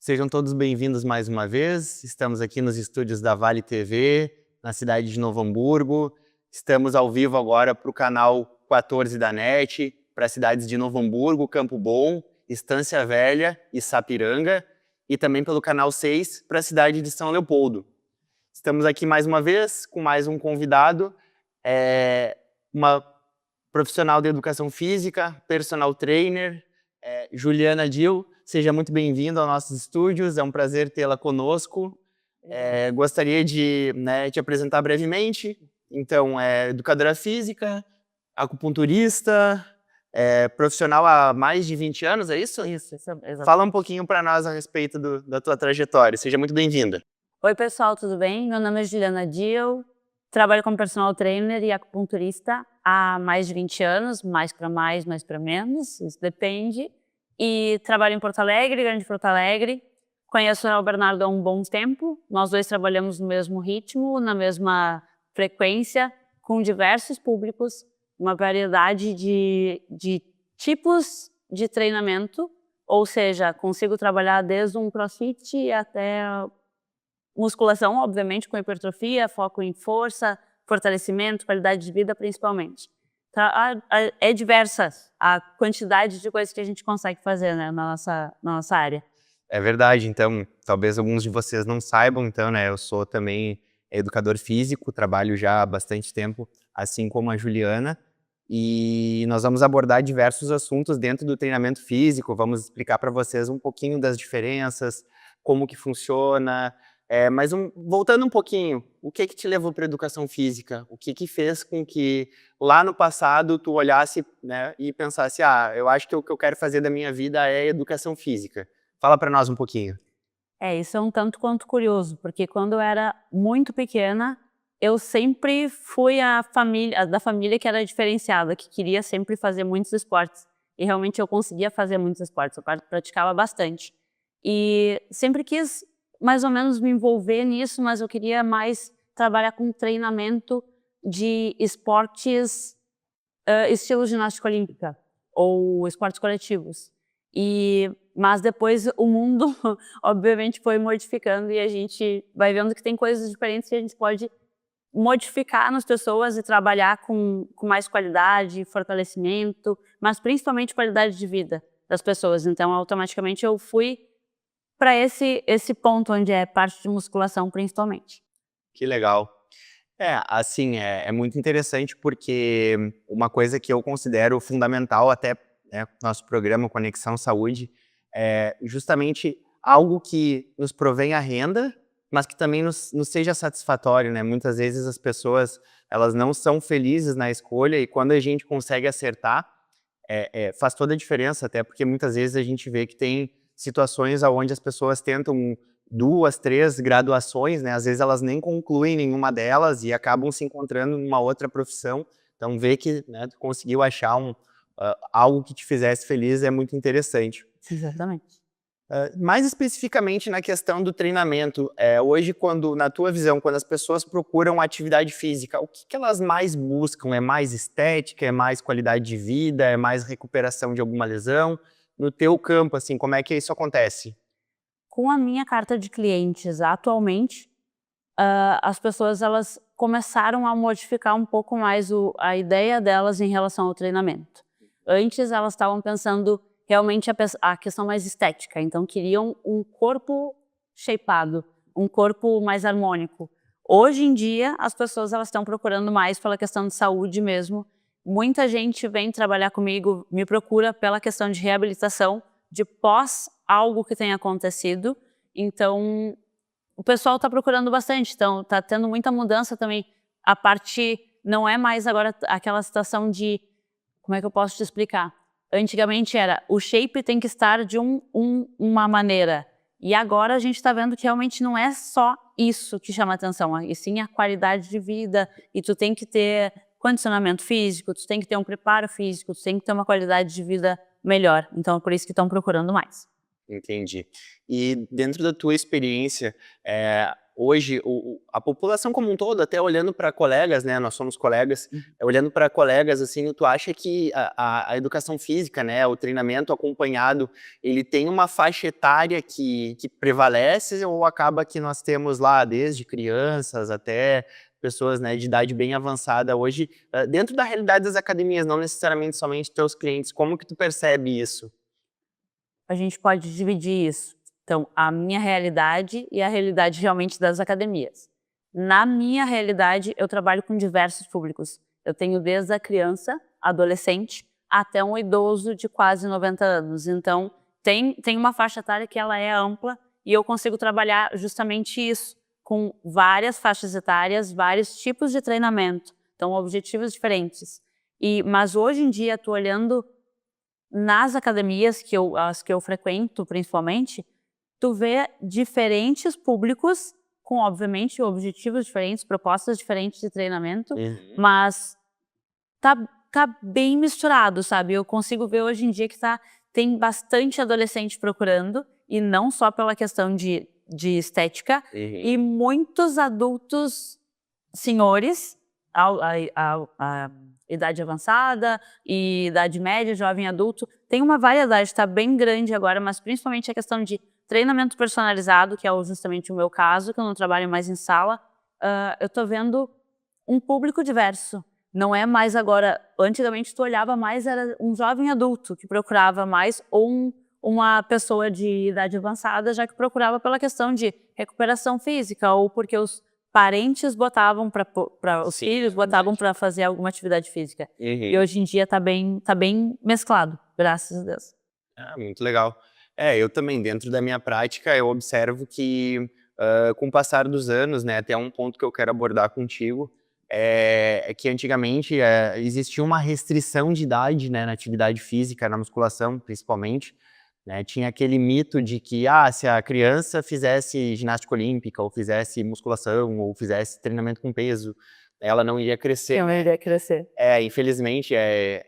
Sejam todos bem-vindos mais uma vez. Estamos aqui nos estúdios da Vale TV, na cidade de Novo Hamburgo. Estamos ao vivo agora para o canal 14 da NET, para as cidades de Novo Hamburgo, Campo Bom, Estância Velha e Sapiranga, e também pelo canal 6 para a cidade de São Leopoldo. Estamos aqui mais uma vez com mais um convidado, uma profissional de educação física, personal trainer, Juliana Dil. Seja muito bem-vinda aos nossos estúdios, é um prazer tê-la conosco. Gostaria de te apresentar brevemente. Então, é educadora física, acupunturista, profissional há mais de 20 anos, é isso? Isso, exatamente. Fala um pouquinho para nós a respeito da tua trajetória. Seja muito bem-vinda. Oi, pessoal, tudo bem? Meu nome é Juliana Dil, trabalho como personal trainer e acupunturista há mais de 20 anos, mais para menos, isso depende. E trabalho em Porto Alegre, Grande Porto Alegre. Conheço o Bernardo há um bom tempo, nós dois trabalhamos no mesmo ritmo, na mesma frequência, com diversos públicos, uma variedade de tipos de treinamento, ou seja, consigo trabalhar desde um crossfit até musculação, obviamente, com hipertrofia, foco em força, fortalecimento, qualidade de vida, principalmente. É diversa a quantidade de coisas que a gente consegue fazer, né, na nossa área. É verdade, então, talvez alguns de vocês não saibam, então, né, eu sou também educador físico, trabalho já há bastante tempo, assim como a Juliana, e nós vamos abordar diversos assuntos dentro do treinamento físico, vamos explicar para vocês um pouquinho das diferenças, como que funciona, mas voltando um pouquinho, o que te levou para a educação física? O que fez com que lá no passado tu olhasse, né, e pensasse, eu acho que o que eu quero fazer da minha vida é educação física? Fala para nós um pouquinho. Isso é um tanto quanto curioso, porque quando eu era muito pequena, eu sempre fui da família que era diferenciada, que queria sempre fazer muitos esportes. E realmente eu conseguia fazer muitos esportes, eu praticava bastante. E sempre quis mais ou menos me envolver nisso, mas eu queria mais trabalhar com treinamento de esportes estilo ginástica olímpica ou esportes coletivos. Mas depois o mundo, obviamente, foi modificando e a gente vai vendo que tem coisas diferentes que a gente pode modificar nas pessoas e trabalhar com mais qualidade, fortalecimento, mas principalmente qualidade de vida das pessoas. Então, automaticamente, eu fui para esse ponto onde é parte de musculação, principalmente. Que legal. Assim, é muito interessante porque uma coisa que eu considero fundamental até, né, nosso programa Conexão Saúde, é justamente algo que nos provém a renda, mas que também nos seja satisfatório, né? Muitas vezes as pessoas, elas não são felizes na escolha e quando a gente consegue acertar, faz toda a diferença, até porque muitas vezes a gente vê que tem situações onde as pessoas tentam 2, 3 graduações, né? Às vezes elas nem concluem nenhuma delas e acabam se encontrando numa outra profissão. Então, ver que, né, tu conseguiu achar algo que te fizesse feliz é muito interessante. Exatamente. Mais especificamente na questão do treinamento, hoje, na tua visão, quando as pessoas procuram atividade física, o que elas mais buscam? É mais estética, é mais qualidade de vida, é mais recuperação de alguma lesão? No teu campo, assim, como é que isso acontece? Com a minha carta de clientes atualmente, as pessoas elas começaram a modificar um pouco mais a ideia delas em relação ao treinamento. Antes elas estavam pensando realmente a questão mais estética, então queriam um corpo shapeado, um corpo mais harmônico. Hoje em dia as pessoas elas estão procurando mais pela questão de saúde mesmo. Muita gente vem trabalhar comigo, me procura pela questão de reabilitação, de pós algo que tenha acontecido. Então o pessoal está procurando bastante, então está tendo muita mudança também. A parte não é mais agora aquela situação de, como é que eu posso te explicar? Antigamente era, o shape tem que estar de uma maneira. E agora a gente está vendo que realmente não é só isso que chama atenção, e sim a qualidade de vida. E tu tem que ter condicionamento físico, tu tem que ter um preparo físico, tu tem que ter uma qualidade de vida melhor. Então é por isso que estão procurando mais. Entendi. E dentro da tua experiência, hoje a população como um todo, até olhando para colegas, né, nós somos colegas, olhando para colegas, assim, tu acha que a educação física, né, o treinamento acompanhado, ele tem uma faixa etária que prevalece ou acaba que nós temos lá desde crianças até pessoas, né, de idade bem avançada hoje, dentro da realidade das academias, não necessariamente somente teus clientes, como que tu percebe isso? A gente pode dividir isso. Então, a minha realidade e a realidade realmente das academias. Na minha realidade, eu trabalho com diversos públicos. Eu tenho desde a criança, adolescente, até um idoso de quase 90 anos. Então, tem uma faixa etária que ela é ampla e eu consigo trabalhar justamente isso, com várias faixas etárias, vários tipos de treinamento. Então, objetivos diferentes. Mas hoje em dia, estou olhando nas academias as que eu frequento principalmente, tu vê diferentes públicos com, obviamente, objetivos diferentes, propostas diferentes de treinamento, Uhum. mas tá, tá bem misturado, sabe? Eu consigo ver hoje em dia que tem bastante adolescente procurando, e não só pela questão de estética, Uhum. e muitos adultos senhores, a idade avançada e idade média, jovem adulto, tem uma variedade, está bem grande agora, mas principalmente a questão de treinamento personalizado, que é justamente o meu caso, que eu não trabalho mais em sala, eu estou vendo um público diverso. Não é mais agora, antigamente tu olhava mais, era um jovem adulto que procurava mais, ou uma pessoa de idade avançada já que procurava pela questão de recuperação física, ou porque os parentes botavam para os Sim, filhos, é botavam verdade. para fazer alguma atividade física. E Uhum. hoje em dia tá bem mesclado, graças a Deus. Ah, muito legal. Eu também, dentro da minha prática, eu observo que, com o passar dos anos, né, até um ponto que eu quero abordar contigo, é que antigamente, existia uma restrição de idade, né, na atividade física, na musculação, principalmente, né, tinha aquele mito de que, se a criança fizesse ginástica olímpica, ou fizesse musculação, ou fizesse treinamento com peso, ela não iria crescer. Eu iria crescer. Infelizmente,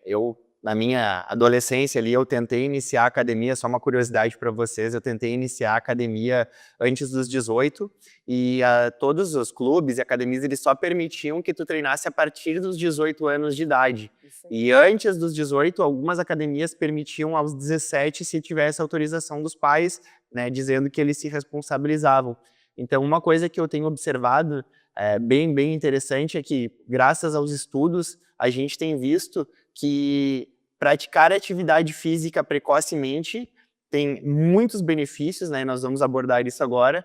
eu na minha adolescência ali, eu tentei iniciar a academia, só uma curiosidade para vocês, eu tentei iniciar a academia antes dos 18 e todos os clubes e academias, eles só permitiam que tu treinasse a partir dos 18 anos de idade. Isso aí. E antes dos 18, algumas academias permitiam aos 17 se tivesse autorização dos pais, né, dizendo que eles se responsabilizavam. Então, uma coisa que eu tenho observado bem interessante é que, graças aos estudos, a gente tem visto que praticar atividade física precocemente tem muitos benefícios, né? Nós vamos abordar isso agora.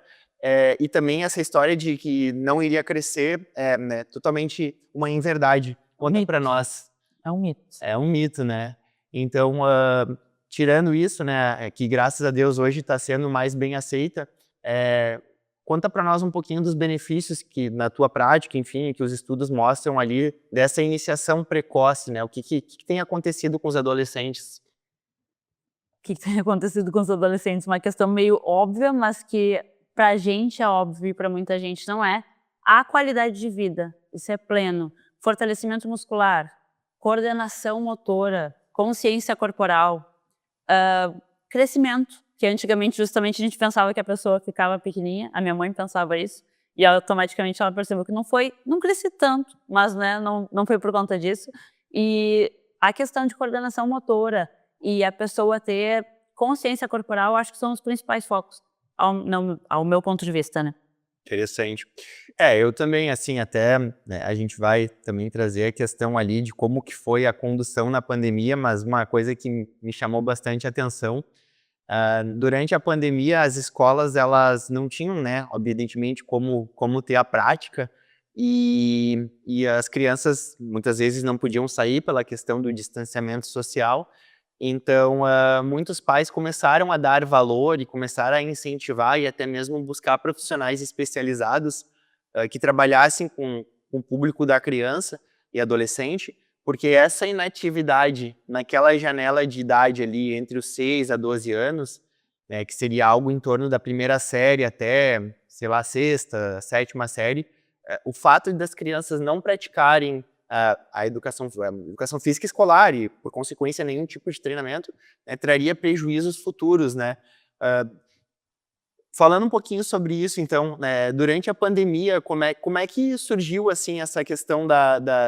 E também essa história de que não iria crescer né, totalmente uma inverdade. Conta para Mito. nós. É um mito. É um mito, né? Então, tirando isso, né, que graças a Deus hoje está sendo mais bem aceita, conta para nós um pouquinho dos benefícios que na tua prática, enfim, que os estudos mostram ali dessa iniciação precoce, né? O que tem acontecido com os adolescentes? O que tem acontecido com os adolescentes? Uma questão meio óbvia, mas que pra gente é óbvio e pra muita gente não é. A qualidade de vida, isso é pleno. Fortalecimento muscular, coordenação motora, consciência corporal, crescimento, que antigamente justamente a gente pensava que a pessoa ficava pequenininha, a minha mãe pensava isso, e automaticamente ela percebeu que não cresci tanto, mas né, não foi por conta disso. E a questão de coordenação motora e a pessoa ter consciência corporal, acho que são os principais focos, ao meu ponto de vista, né? Interessante. Eu também, assim, até, né, a gente vai também trazer a questão ali de como que foi a condução na pandemia, mas uma coisa que me chamou bastante atenção, durante a pandemia, as escolas, elas não tinham, né, evidentemente, como ter a prática, e as crianças, muitas vezes, não podiam sair pela questão do distanciamento social, então, muitos pais começaram a dar valor e começaram a incentivar e até mesmo buscar profissionais especializados, que trabalhassem com o público da criança e adolescente, porque essa inatividade naquela janela de idade ali entre os 6 a 12 anos, né, que seria algo em torno da primeira série até, sei lá, sexta, sétima série, o fato das crianças não praticarem a educação física escolar e, por consequência, nenhum tipo de treinamento, né, traria prejuízos futuros, né? Falando um pouquinho sobre isso, então, durante a pandemia, como é que surgiu assim essa questão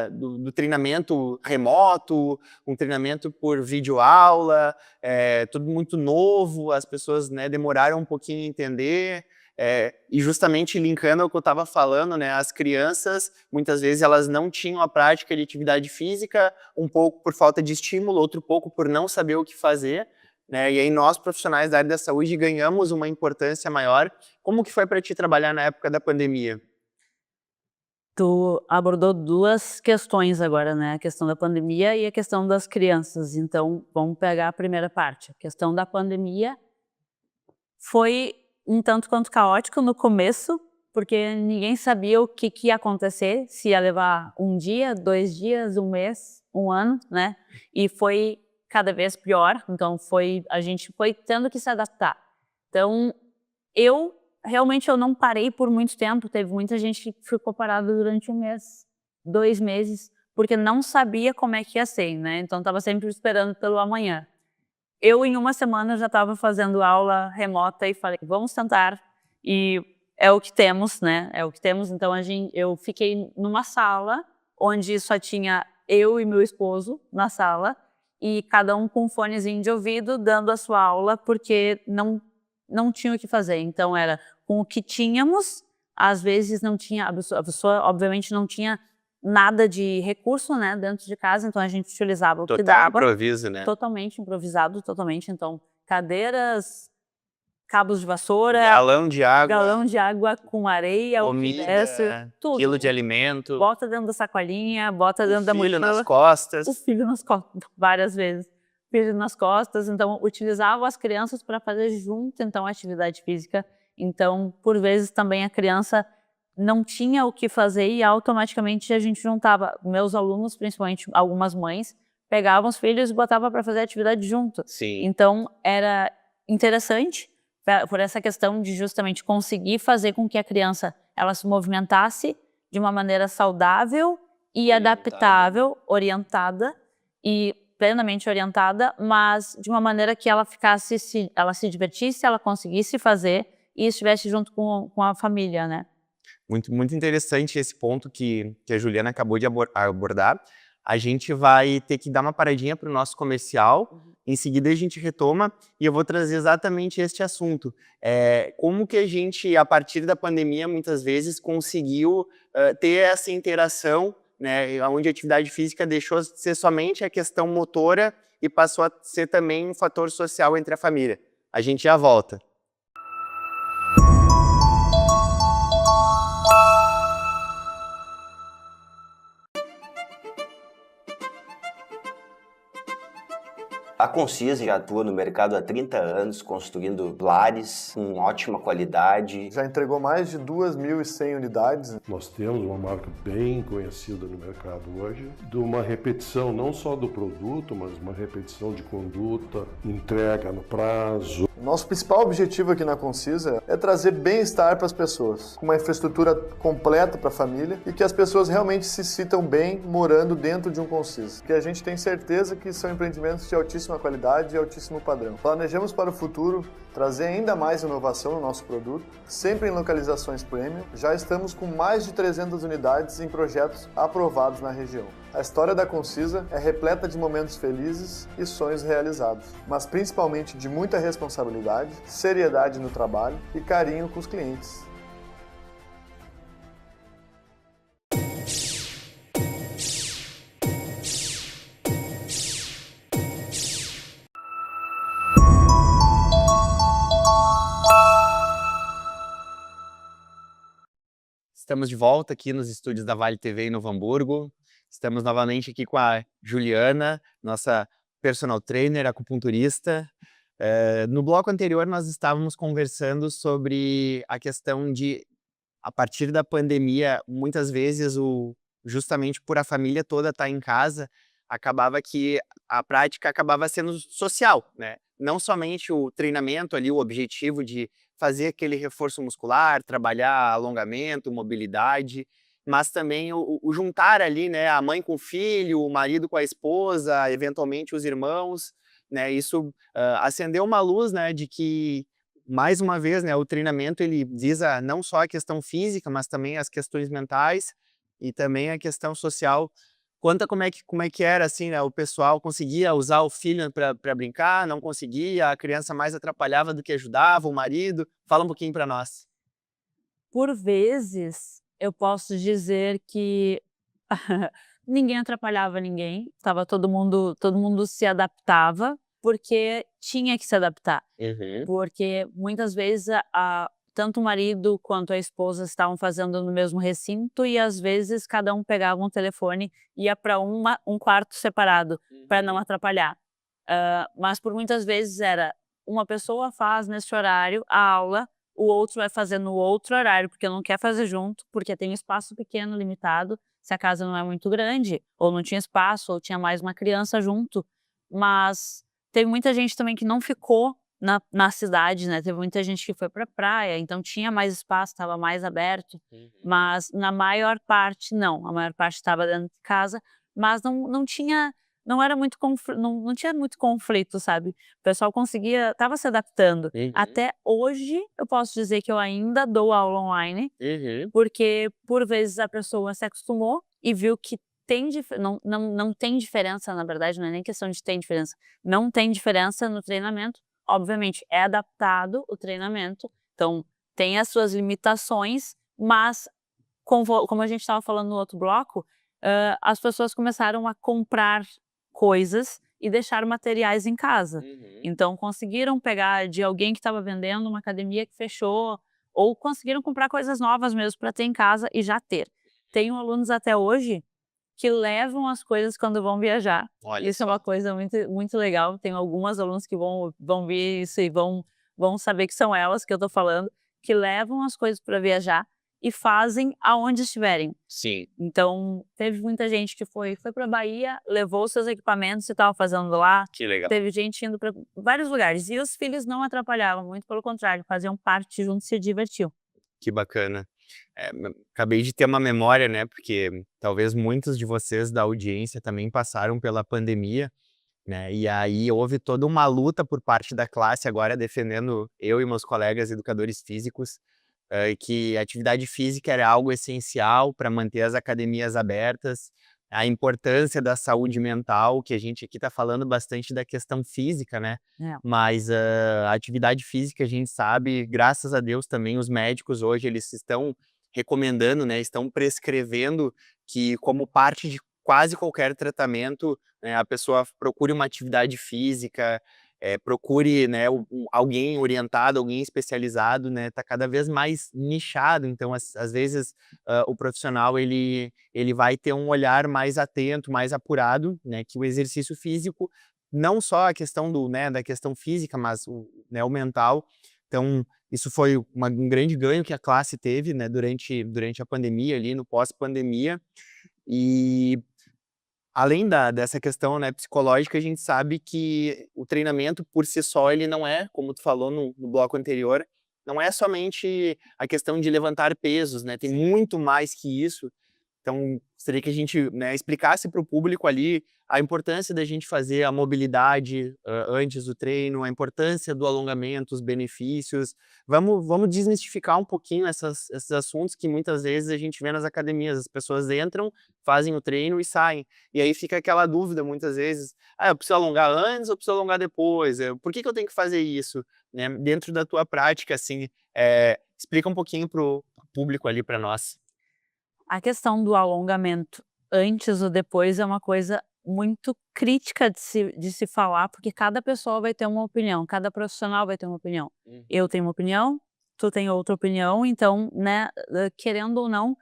do treinamento remoto, um treinamento por videoaula, tudo muito novo, as pessoas, né, demoraram um pouquinho a entender, e justamente linkando ao que eu estava falando, né, as crianças, muitas vezes, elas não tinham a prática de atividade física, um pouco por falta de estímulo, outro pouco por não saber o que fazer, né? E aí nós, profissionais da área da saúde, ganhamos uma importância maior. Como que foi para ti trabalhar na época da pandemia? Tu abordou duas questões agora, né? A questão da pandemia e a questão das crianças. Então, vamos pegar a primeira parte. A questão da pandemia foi um tanto quanto caótico no começo, porque ninguém sabia o que ia acontecer, se ia levar um dia, 2 dias, um mês, um ano, né? E foi cada vez pior, então a gente foi tendo que se adaptar. Então, realmente eu não parei por muito tempo, teve muita gente que ficou parada durante 1 mês, 2 meses, porque não sabia como é que ia ser, né? Então estava sempre esperando pelo amanhã. Eu, em 1 semana, já estava fazendo aula remota e falei, vamos tentar, e é o que temos, né? É o que temos, então eu fiquei numa sala, onde só tinha eu e meu esposo na sala, e cada um com um fonezinho de ouvido, dando a sua aula, porque não tinha o que fazer. Então era com o que tínhamos, às vezes não tinha, a pessoa obviamente não tinha nada de recurso, né, dentro de casa, então a gente utilizava o que Total dava. improviso, né? Totalmente improvisado, totalmente. Então, cadeiras, cabos de vassoura, Galão de água, com areia, o que desse, comida, tudo. quilo de alimento, Bota dentro da sacolinha, bota dentro da o filho nas mochila. costas. O filho nas costas, várias vezes. Filho nas costas, então utilizava as crianças para fazer junto, então, a atividade física. Então, por vezes também a criança não tinha o que fazer e automaticamente a gente juntava. Meus alunos, principalmente algumas mães, pegavam os filhos e botavam para fazer atividade junto. Sim. Então, era interessante por essa questão de justamente conseguir fazer com que a criança ela se movimentasse de uma maneira saudável e adaptável, orientada e plenamente orientada, mas de uma maneira que ela ela se divertisse, ela conseguisse fazer e estivesse junto com a família, né? Muito, muito interessante esse ponto que a Juliana acabou de abordar. A gente vai ter que dar uma paradinha para o nosso comercial, em seguida a gente retoma e eu vou trazer exatamente este assunto. Como que a gente, a partir da pandemia, muitas vezes conseguiu ter essa interação, né, onde a atividade física deixou de ser somente a questão motora e passou a ser também um fator social entre a família. A gente já volta. A Concisa já atua no mercado há 30 anos, construindo lares com ótima qualidade. Já entregou mais de 2.100 unidades. Nós temos uma marca bem conhecida no mercado hoje, de uma repetição não só do produto, mas uma repetição de conduta, entrega no prazo. Nosso principal objetivo aqui na Concisa é trazer bem-estar para as pessoas, com uma infraestrutura completa para a família e que as pessoas realmente se sintam bem morando dentro de um Concisa. Que a gente tem certeza que são empreendimentos de altíssima qualidade e altíssimo padrão. Planejamos para o futuro trazer ainda mais inovação no nosso produto, sempre em localizações premium. Já estamos com mais de 300 unidades em projetos aprovados na região. A história da Concisa é repleta de momentos felizes e sonhos realizados, mas principalmente de muita responsabilidade, seriedade no trabalho e carinho com os clientes. Estamos de volta aqui nos estúdios da Vale TV em Novo Hamburgo. Estamos novamente aqui com a Juliana, nossa personal trainer, acupunturista. No bloco anterior, nós estávamos conversando sobre a questão de, a partir da pandemia, muitas vezes, justamente por a família toda estar em casa, acabava que a prática acabava sendo social, né? Não somente o treinamento ali, o objetivo de fazer aquele reforço muscular, trabalhar alongamento, mobilidade, mas também o juntar ali, né, a mãe com o filho, o marido com a esposa, eventualmente os irmãos, né, isso acendeu uma luz, né, de que mais uma vez, né, o treinamento ele visa não só a questão física, mas também as questões mentais e também a questão social. Conta como é que era, assim, né, o pessoal conseguia usar o filho para brincar, não conseguia, a criança mais atrapalhava do que ajudava, o marido. Fala um pouquinho para nós. Por vezes, eu posso dizer que ninguém atrapalhava ninguém, estava todo mundo se adaptava, porque tinha que se adaptar. Uhum. Porque muitas vezes tanto o marido quanto a esposa estavam fazendo no mesmo recinto e às vezes cada um pegava um telefone e ia para um quarto separado, para não atrapalhar. Mas por muitas vezes era uma pessoa faz nesse horário a aula, o outro vai fazer no outro horário, porque não quer fazer junto, porque tem um espaço pequeno, limitado, se a casa não é muito grande, ou não tinha espaço, ou tinha mais uma criança junto. Mas teve muita gente também que não ficou na cidade, né? Teve muita gente que foi para a praia, então tinha mais espaço, estava mais aberto. Mas na maior parte, não. A maior parte estava dentro de casa, mas não tinha, não era muito não tinha muito conflito, sabe? O pessoal estava se adaptando. Uhum. Até hoje, eu posso dizer que eu ainda dou aula online, Uhum. porque por vezes a pessoa se acostumou e viu que não tem diferença, na verdade, não é nem questão de ter diferença. Não tem diferença no treinamento. Obviamente, é adaptado o treinamento, então tem as suas limitações, mas como a gente estava falando no outro bloco, as pessoas começaram a comprar coisas e deixar materiais em casa. Uhum. Então conseguiram pegar de alguém que estava vendendo, uma academia que fechou, ou conseguiram comprar coisas novas mesmo para ter em casa e já ter. Tenho alunos até hoje que levam as coisas quando vão viajar. Olha Isso é só. uma coisa muito, muito legal. Tenho algumas alunos que vão ver isso e vão saber que são elas que eu estou falando, que levam as coisas para viajar e fazem aonde estiverem. Sim. Então, teve muita gente que foi para Bahia, levou seus equipamentos e estava fazendo lá. Que legal. Teve gente indo para vários lugares. E os filhos não atrapalhavam, muito pelo contrário, faziam parte juntos e se divertiam. Que bacana. Acabei de ter uma memória, né, porque talvez muitos de vocês da audiência também passaram pela pandemia, né, e aí houve toda uma luta por parte da classe agora defendendo eu e meus colegas educadores físicos, que a atividade física era algo essencial para manter as academias abertas, a importância da saúde mental, que a gente aqui está falando bastante da questão física, né, É. mas a atividade física a gente sabe, graças a Deus também os médicos hoje eles estão recomendando, né, estão prescrevendo que como parte de quase qualquer tratamento, né, a pessoa procure uma atividade física, procure, né, alguém orientado, alguém especializado, né, tá cada vez mais nichado, então às vezes o profissional ele vai ter um olhar mais atento, mais apurado, né, que o exercício físico, não só a questão da questão física, mas o mental. Então isso foi um grande ganho que a classe teve, né, durante a pandemia ali, no pós-pandemia. E além dessa questão, né, psicológica, a gente sabe que o treinamento por si só, ele não é, como tu falou no bloco anterior, não é somente a questão de levantar pesos, né, tem muito mais que isso. Então, gostaria que a gente, né, explicasse para o público ali a importância da gente fazer a mobilidade antes do treino, a importância do alongamento, os benefícios. Vamos desmistificar um pouquinho esses assuntos que muitas vezes a gente vê nas academias. As pessoas entram, fazem o treino e saem. E aí fica aquela dúvida muitas vezes, eu preciso alongar antes ou preciso alongar depois? Por que eu tenho que fazer isso? Né? Dentro da tua prática, assim, explica um pouquinho para o público ali para nós. A questão do alongamento antes ou depois é uma coisa muito crítica de se falar, porque cada pessoa vai ter uma opinião, cada profissional vai ter uma opinião. Eu tenho uma opinião, tu tem outra opinião, então, né, querendo ou não,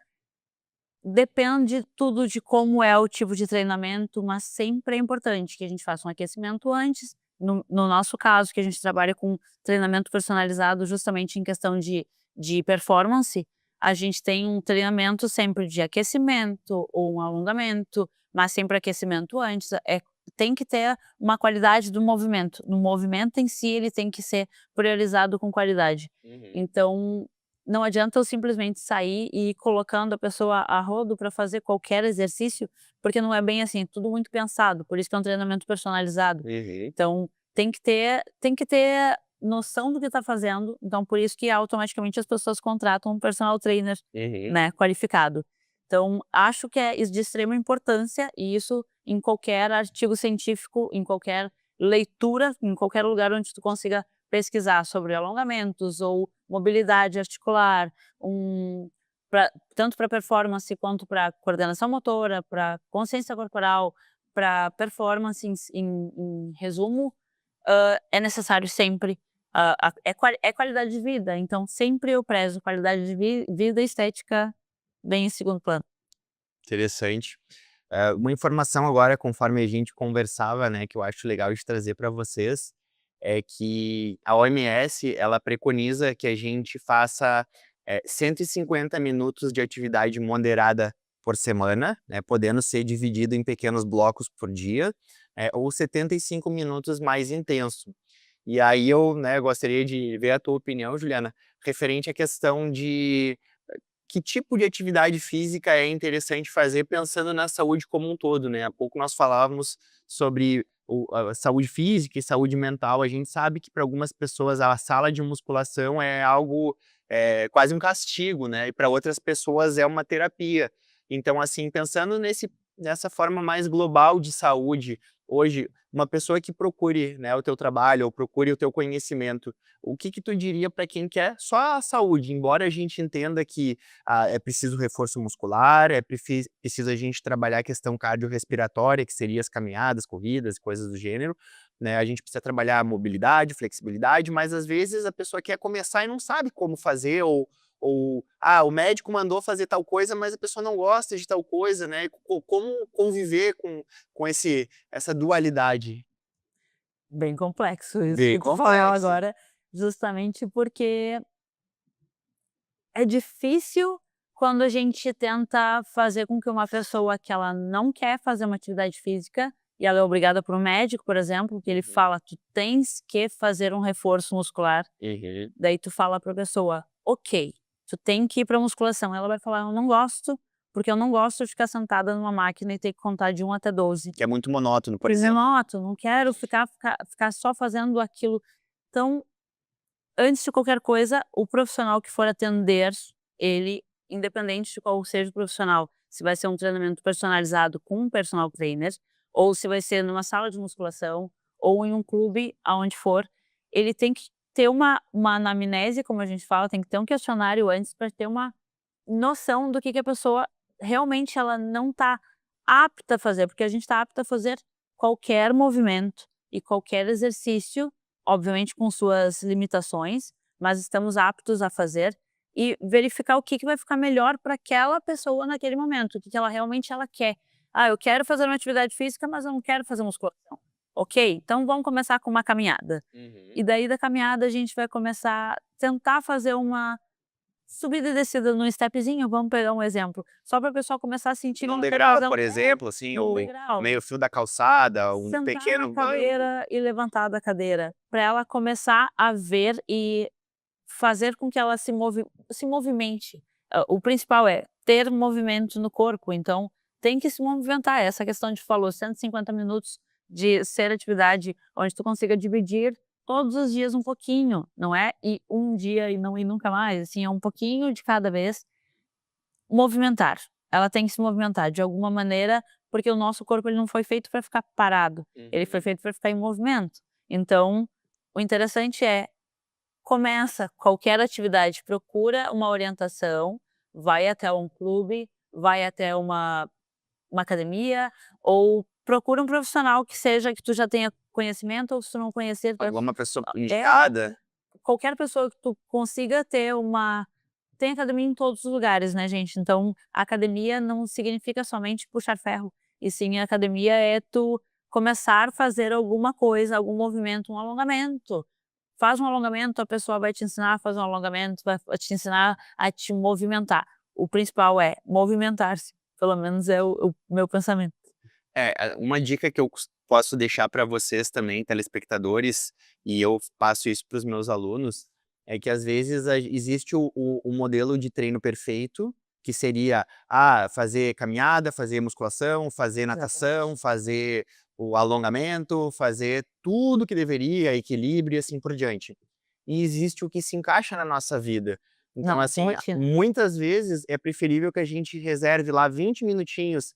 depende tudo de como é o tipo de treinamento, mas sempre é importante que a gente faça um aquecimento antes. No nosso caso, que a gente trabalha com treinamento personalizado justamente em questão de performance, a gente tem um treinamento sempre de aquecimento ou um alongamento, mas sempre aquecimento antes. Tem que ter uma qualidade do movimento. No movimento em si, ele tem que ser priorizado com qualidade. Então, não adianta eu simplesmente sair e ir colocando a pessoa a rodo para fazer qualquer exercício, porque não é bem assim, tudo muito pensado, por isso que é um treinamento personalizado. Então, tem que ter noção do que está fazendo, então por isso que automaticamente as pessoas contratam um personal trainer, né, qualificado. Então, acho que é de extrema importância, e isso em qualquer artigo científico, em qualquer leitura, em qualquer lugar onde tu consiga pesquisar sobre alongamentos ou mobilidade articular, tanto para performance quanto para coordenação motora, para consciência corporal, para performance em resumo, é necessário sempre, é qualidade de vida, então sempre eu prezo qualidade de vida e estética bem em segundo plano. Interessante. Uma informação agora, conforme a gente conversava, né, que eu acho legal de trazer para vocês, é que a OMS, ela preconiza que a gente faça 150 minutos de atividade moderada por semana, né, podendo ser dividido em pequenos blocos por dia, ou 75 minutos mais intenso. E aí eu, né, gostaria de ver a tua opinião, Juliana, referente à questão de que tipo de atividade física é interessante fazer pensando na saúde como um todo, né? Há pouco nós falávamos sobre a saúde física e saúde mental. A gente sabe que para algumas pessoas a sala de musculação é algo quase um castigo, né? E para outras pessoas é uma terapia. Então, assim, pensando nessa forma mais global de saúde, hoje, uma pessoa que procure, né, o teu trabalho ou procure o teu conhecimento, o que que tu diria para quem quer só a saúde? Embora a gente entenda que é preciso reforço muscular, preciso a gente trabalhar a questão cardiorrespiratória, que seria as caminhadas, corridas, coisas do gênero, né? A gente precisa trabalhar a mobilidade, flexibilidade, mas às vezes a pessoa quer começar e não sabe como fazer, ou o médico mandou fazer tal coisa, mas a pessoa não gosta de tal coisa, né? Como conviver com essa dualidade? Bem complexo isso Bem que tu falou complexo. agora, justamente porque é difícil quando a gente tenta fazer com que uma pessoa que ela não quer fazer uma atividade física, e ela é obrigada por um médico, por exemplo, que ele fala: "Tu tens que fazer um reforço muscular", daí tu fala para a pessoa: "Ok, tu tem que ir para musculação", ela vai falar: "Eu não gosto, porque eu não gosto de ficar sentada numa máquina e ter que contar de 1 até 12". Que é muito monótono, por exemplo. Remoto, não quero ficar só fazendo aquilo. Então, antes de qualquer coisa, o profissional que for atender ele, independente de qual seja o profissional, se vai ser um treinamento personalizado com um personal trainer, ou se vai ser numa sala de musculação, ou em um clube, aonde for, ele tem que ter uma anamnese, como a gente fala, tem que ter um questionário antes para ter uma noção do que a pessoa realmente ela não está apta a fazer, porque a gente está apta a fazer qualquer movimento e qualquer exercício, obviamente com suas limitações, mas estamos aptos a fazer e verificar o que vai ficar melhor para aquela pessoa naquele momento, o que ela realmente ela quer. Ah, eu quero fazer uma atividade física, mas eu não quero fazer musculação. Ok, então vamos começar com uma caminhada. E daí da caminhada a gente vai começar a tentar fazer uma subida e descida num stepzinho, vamos pegar um exemplo, só para o pessoal começar a sentir Num que tá degrau, fazendo por exemplo, assim, num ou degrau. meio fio da calçada, um Sentar pequeno na banco. cadeira e levantar da cadeira, para ela começar a ver e fazer com que ela se movimente. O principal é ter movimento no corpo, então tem que se movimentar. Essa questão de falou 150 minutos de ser atividade onde tu consiga dividir todos os dias um pouquinho, não é ir um dia e não ir nunca mais, assim, é um pouquinho de cada vez. Movimentar, ela tem que se movimentar de alguma maneira, porque o nosso corpo ele não foi feito para ficar parado, ele foi feito para ficar em movimento. Então, o interessante é, começa qualquer atividade, procura uma orientação, vai até um clube, vai até uma academia, ou procura um profissional que tu já tenha conhecimento, ou se tu não conhecer, Alguma pessoa é indicada. qualquer pessoa que tu consiga ter tem academia em todos os lugares, né, gente, então academia não significa somente puxar ferro, e sim a academia é tu começar a fazer alguma coisa, algum movimento, um alongamento. Faz um alongamento, a pessoa vai te ensinar a fazer um alongamento, vai te ensinar a te movimentar. O principal é movimentar-se, pelo menos é o meu pensamento. Uma dica que eu posso deixar para vocês também, telespectadores, e eu passo isso para os meus alunos, é que às vezes existe o modelo de treino perfeito, que seria fazer caminhada, fazer musculação, fazer natação, fazer o alongamento, fazer tudo que deveria, equilíbrio e assim por diante. e existe o que se encaixa na nossa vida. Então, Não, assim, tem rotina. muitas vezes é preferível que a gente reserve lá 20 minutinhos.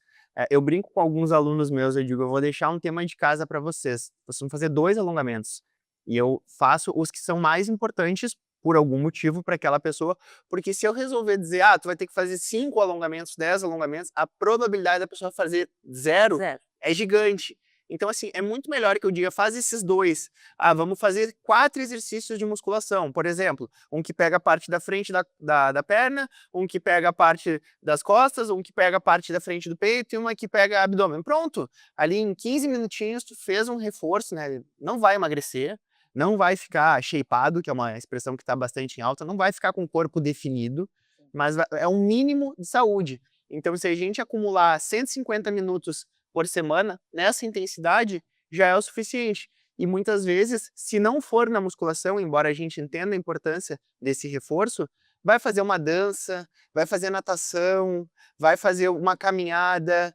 Eu brinco com alguns alunos meus, eu digo, eu vou deixar um tema de casa para vocês. Vocês vão fazer 2 alongamentos. E eu faço os que são mais importantes por algum motivo para aquela pessoa, porque se eu resolver dizer, tu vai ter que fazer 5 alongamentos, 10 alongamentos, a probabilidade da pessoa fazer 0 Zero. é gigante. Então, assim, é muito melhor que eu diga, faz esses 2. Vamos fazer 4 exercícios de musculação, por exemplo. Um que pega a parte da frente da perna, um que pega a parte das costas, um que pega a parte da frente do peito e uma que pega abdômen. Pronto! Ali em 15 minutinhos tu fez um reforço, né? Não vai emagrecer, não vai ficar shapeado, que é uma expressão que está bastante em alta, não vai ficar com o corpo definido, mas é um mínimo de saúde. Então, se a gente acumular 150 minutos por semana, nessa intensidade, já é o suficiente. E muitas vezes, se não for na musculação, embora a gente entenda a importância desse reforço, vai fazer uma dança, vai fazer natação, vai fazer uma caminhada,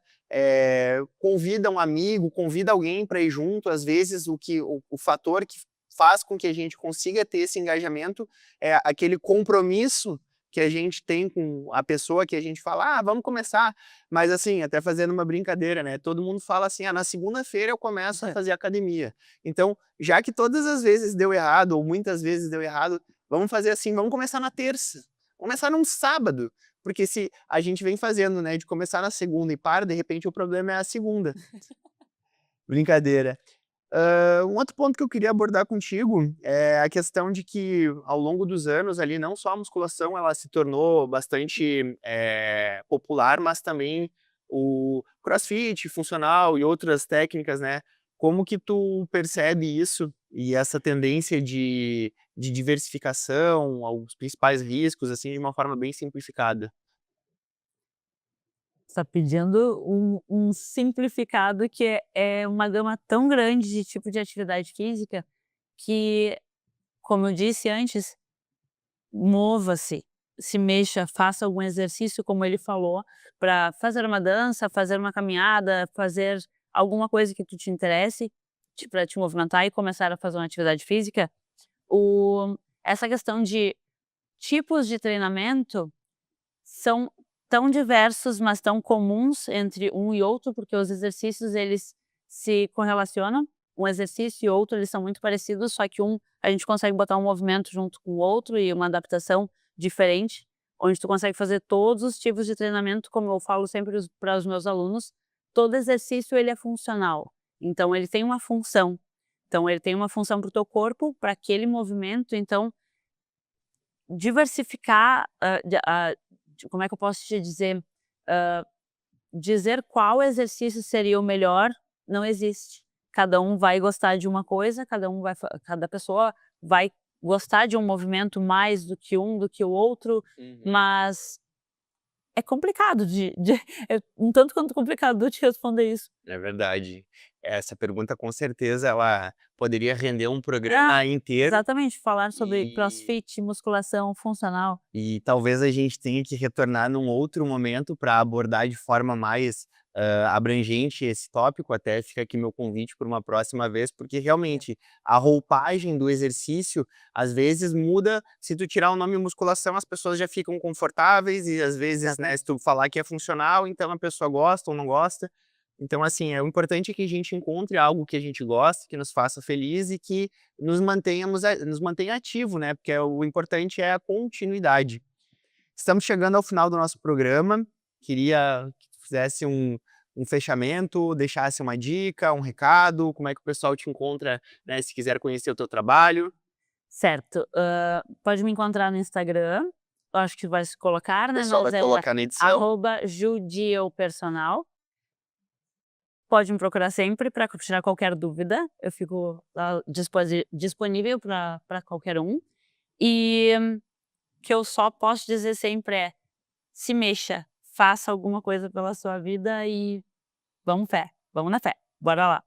convida um amigo, convida alguém para ir junto. Às vezes, o fator que faz com que a gente consiga ter esse engajamento é aquele compromisso que a gente tem com a pessoa que a gente fala, vamos começar. Mas assim, até fazendo uma brincadeira, né? Todo mundo fala assim, na segunda-feira eu começo a fazer academia. Então, já que todas as vezes deu errado, ou muitas vezes deu errado, vamos fazer assim, vamos começar na terça. Vamos começar num sábado. Porque se a gente vem fazendo, né, de começar na segunda e para, de repente o problema é a segunda. Brincadeira. Um outro ponto que eu queria abordar contigo é a questão de que, ao longo dos anos, ali, não só a musculação ela se tornou bastante popular, mas também o crossfit funcional e outras técnicas, né? Como que tu percebe isso e essa tendência de diversificação, aos principais riscos, assim, de uma forma bem simplificada? Está pedindo um simplificado que é uma gama tão grande de tipo de atividade física que, como eu disse antes, mova-se, se mexa, faça algum exercício, como ele falou, para fazer uma dança, fazer uma caminhada, fazer alguma coisa que tu te interesse, para te movimentar e começar a fazer uma atividade física. Essa questão de tipos de treinamento são tão diversos, mas tão comuns entre um e outro, porque os exercícios eles se correlacionam. Um exercício e outro eles são muito parecidos, só que a gente consegue botar um movimento junto com o outro e uma adaptação diferente, onde tu consegue fazer todos os tipos de treinamento, como eu falo sempre para os meus alunos, todo exercício ele é funcional. Então ele tem uma função. Então ele tem uma função para o teu corpo, para aquele movimento. Então diversificar, como é que eu posso te dizer? Dizer qual exercício seria o melhor, não existe. Cada um vai gostar de uma coisa, cada pessoa vai gostar de um movimento mais do que do que o outro, mas é complicado é um tanto quanto complicado de eu te responder isso. É verdade. Essa pergunta, com certeza, ela poderia render um programa inteiro. Exatamente, falar sobre E- crossfit, musculação funcional. E talvez a gente tenha que retornar num outro momento para abordar de forma mais abrangente esse tópico. Até fica aqui meu convite para uma próxima vez, porque realmente a roupagem do exercício às vezes muda. Se tu tirar o nome musculação, as pessoas já ficam confortáveis e às vezes, né, se tu falar que é funcional, então a pessoa gosta ou não gosta. Então, assim, o importante é que a gente encontre algo que a gente gosta, que nos faça feliz e que nos mantenha ativo, né? Porque o importante é a continuidade. Estamos chegando ao final do nosso programa. Queria que tu fizesse um fechamento, deixasse uma dica, um recado, como é que o pessoal te encontra, né, se quiser conhecer o teu trabalho. Certo. Pode me encontrar no Instagram, eu acho que vai se colocar, O né? pessoal Mas vai é colocar na edição. @judiopersonal. Pode me procurar sempre para tirar qualquer dúvida, eu fico lá disponível para qualquer um. E o que eu só posso dizer sempre é: se mexa, faça alguma coisa pela sua vida e vamos na fé, bora lá.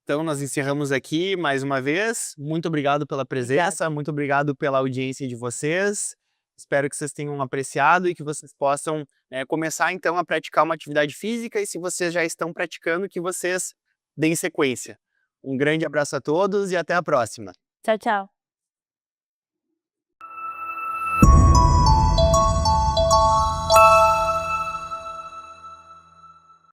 Então, nós encerramos aqui mais uma vez. Muito obrigado pela presença, muito obrigado pela audiência de vocês. Espero que vocês tenham apreciado e que vocês possam começar, então, a praticar uma atividade física e, se vocês já estão praticando, que vocês deem sequência. Um grande abraço a todos e até a próxima. Tchau, tchau.